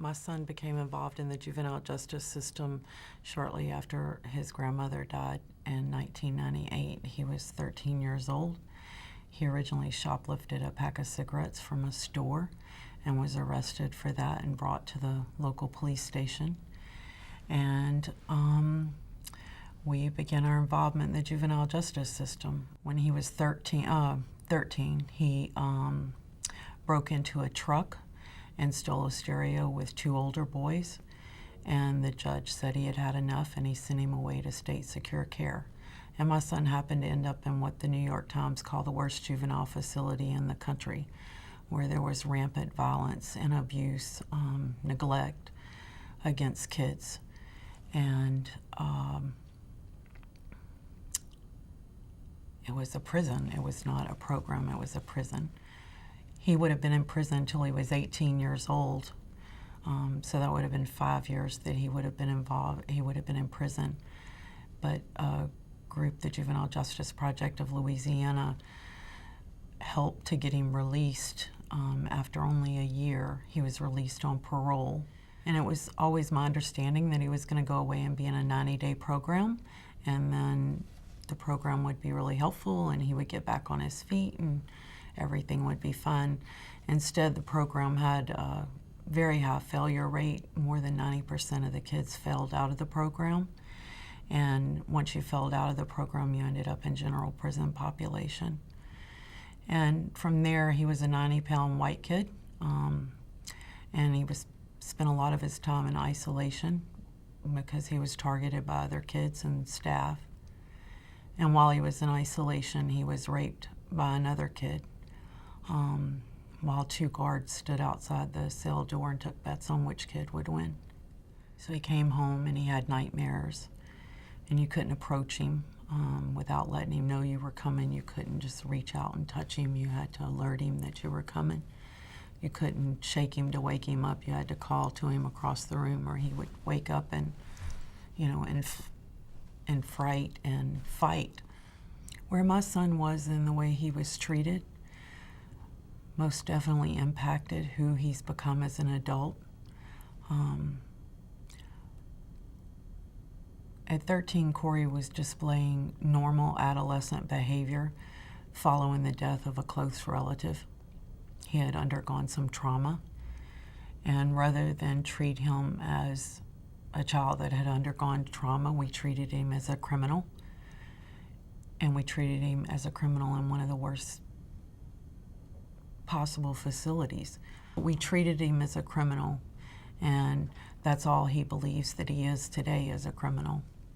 My son became involved in the juvenile justice system shortly after his grandmother died in 1998. He was 13 years old. He originally shoplifted a pack of cigarettes from a store and was arrested for that and brought to the local police station. And we began our involvement in the juvenile justice system. When he was 13, he broke into a truck and stole a stereo with two older boys, and the judge said he had had enough and he sent him away to state secure care. And my son happened to end up in what the New York Times called the worst juvenile facility in the country, where there was rampant violence and abuse, neglect against kids. And it was a prison. It was not a program, it was a prison. He would have been in prison until he was 18 years old. So that would have been 5 years that he would have been involved. He would have been in prison. But a group, the Juvenile Justice Project of Louisiana, helped to get him released. After only a year, he was released on parole. And it was always my understanding that he was going to go away and be in a 90-day program, and then the program would be really helpful and he would get back on his feet and everything would be fun. Instead, the program had a very high failure rate. More than 90% of the kids failed out of the program. And once you failed out of the program, you ended up in general prison population. And from there, he was a 90-pound white kid. And he spent a lot of his time in isolation because he was targeted by other kids and staff. And while he was in isolation, he was raped by another kid. While two guards stood outside the cell door and took bets on which kid would win. So he came home and he had nightmares, and you couldn't approach him without letting him know you were coming. You couldn't just reach out and touch him. You had to alert him that you were coming. You couldn't shake him to wake him up. You had to call to him across the room, or he would wake up and, in fright and fight. Where my son was and the way he was treated most definitely impacted who he's become as an adult. At 13, Corey was displaying normal adolescent behavior following the death of a close relative. He had undergone some trauma, and rather than treat him as a child that had undergone trauma, we treated him as a criminal. And we treated him as a criminal in one of the worst possible facilities. We treated him as a criminal, and that's all he believes that he is today, as a criminal.